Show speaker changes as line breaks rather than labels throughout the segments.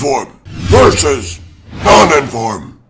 inform versus non-inform.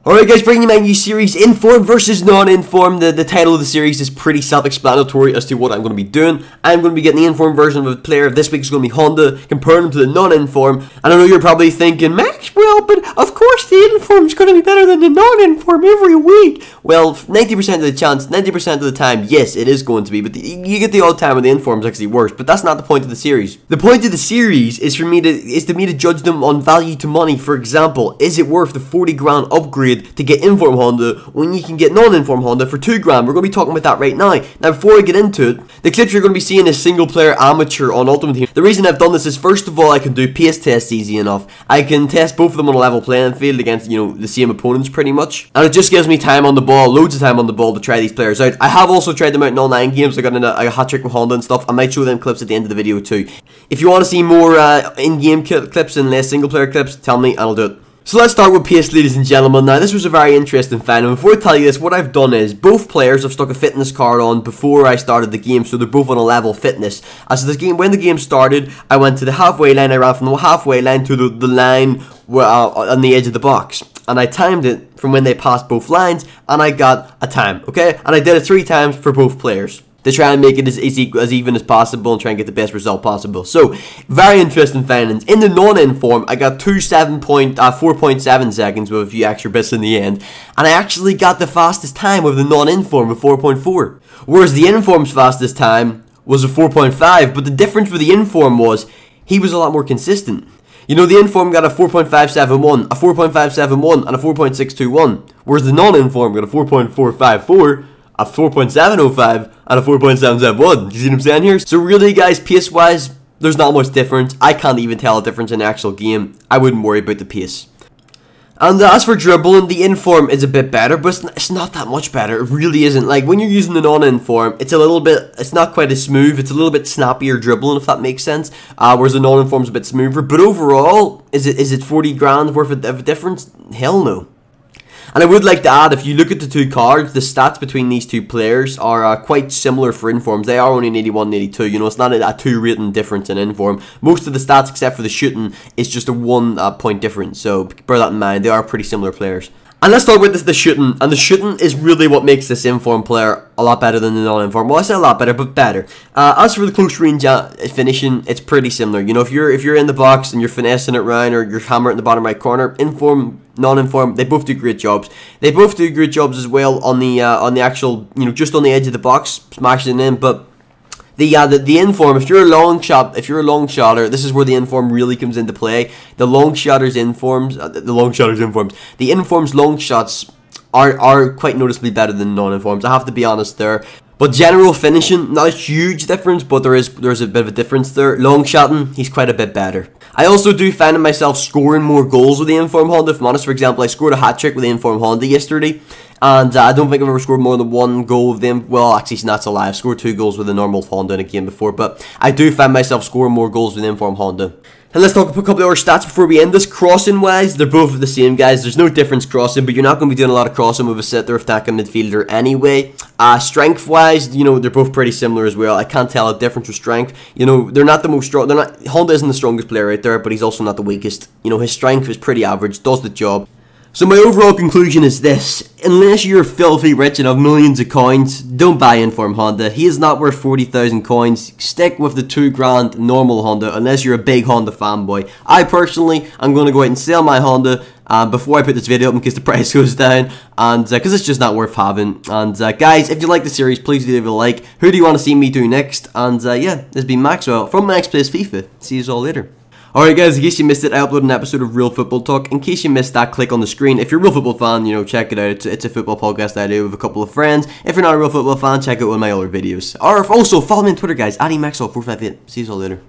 Alright guys, bringing you my new series, Inform versus Non-Inform. The title of the series is pretty self-explanatory as to what I'm going to be doing. I'm going to be getting the Inform version of a player. This week is going to be Honda, comparing them to the Non-Inform. And I know you're probably thinking, Max, well, but of course the Inform is going to be better than the Non-Inform every week. Well, 90% of the chance, 90% of the time, yes, it is going to be. But you get the odd time when the Inform is actually worse. But that's not the point of the series. The point of the series is for me to judge them on value to money. For example, is it worth the 40 grand upgrade to get Inform Honda when you can get Non-Inform Honda for 2 grand? We're going to be talking about that right now. Now, before I get into it, the clips you're going to be seeing is single player amateur on Ultimate Team. The reason I've done this is, first of all, I can do pace tests easy enough. I can test both of them on a level playing field against, the same opponents pretty much. And it just gives me time on the ball, loads of time on the ball to try these players out. I have also tried them out in all 9 games. I got a hat trick with Honda and stuff. I might show them clips at the end of the video too. If you want to see more in-game clips and less single player clips, tell me and I'll do it. So let's start with pace, ladies and gentlemen. Now, this was a very interesting find, and before I tell you this, what I've done is, both players have stuck a fitness card on before I started the game, so they're both on a level fitness. As when the game started, I went to the halfway line. I ran from the halfway line to the line on the edge of the box, and I timed it from when they passed both lines, and I got a time, okay? And I did it 3 times for both players, to try and make it as even as possible and try and get the best result possible. So, very interesting findings. In the non-inform, I got 4.7 seconds with a few extra bits in the end, and I actually got the fastest time with the non-inform with 4.4. Whereas the inform's fastest time was a 4.5, but the difference with the inform was he was a lot more consistent. The inform got a 4.571, a 4.571, and a 4.621, whereas the non-inform got a 4.454, a 4.705 and a 4.771. You see what I'm saying here? So really, guys, pace-wise, there's not much difference. I can't even tell a difference in the actual game. I wouldn't worry about the pace. And as for dribbling, the inform is a bit better, but it's not that much better. It really isn't. Like, when you're using the non-inform, it's not quite as smooth. It's a little bit snappier dribbling, if that makes sense. Whereas the non-inform's a bit smoother. But overall, is it 40 grand worth of a difference? Hell no. And I would like to add, if you look at the 2 cards, the stats between these 2 players are quite similar for informs. They are only an 81 and 82. It's not a 2 rating difference in inform. Most of the stats, except for the shooting, is just a 1 point difference. So bear that in mind. They are pretty similar players. And let's talk about the shooting. And the shooting is really what makes this inform player a lot better than the non-inform. Well, I say a lot better, but better. As for the close range finishing, it's pretty similar. If you're in the box and you're finessing it round, or you're hammering it in the bottom right corner, inform, non-inform, they both do great jobs. They both do great jobs as well on the actual, just on the edge of the box, smashing it in. But the inform, if you're a long shotter, this is where the inform really comes into play. The inform's long shots are quite noticeably better than non-informs. I have to be honest there. But general finishing, not a huge difference, but there's a bit of a difference there. Long shotting, he's quite a bit better. I also do find myself scoring more goals with the Inform Honda. If I'm honest, for example, I scored a hat-trick with the Inform Honda yesterday, and I don't think I've ever scored more than 1 goal with them. Well, actually, that's a lie. I've scored 2 goals with a normal Honda in a game before, but I do find myself scoring more goals with the Inform Honda. And let's talk about a couple of other stats before we end this. Crossing-wise, they're both the same, guys. There's no difference crossing, but you're not going to be doing a lot of crossing with a sitter attacking midfielder anyway. Strength-wise, they're both pretty similar as well. I can't tell a difference with strength. They're not the most strong. Honda isn't the strongest player out there, but he's also not the weakest. His strength is pretty average, does the job. So my overall conclusion is this: unless you're filthy rich and have millions of coins, don't buy Inform Honda. He is not worth 40,000 coins. Stick with the 2 grand normal Honda unless you're a big Honda fanboy. I personally am going to go out and sell my Honda before I put this video up in case the price goes down, and because it's just not worth having. And guys, if you like the series, please do leave a like. Who do you want to see me do next? And yeah, this has been Maxwell from MaxPlaysFIFA. See you all later. Alright guys, in case you missed it, I uploaded an episode of Real Football Talk. In case you missed that, click on the screen. If you're a real football fan, check it out. It's a football podcast I do with a couple of friends. If you're not a real football fan, check out one of my other videos. Or also, follow me on Twitter, guys. @maxwell458. See you all later.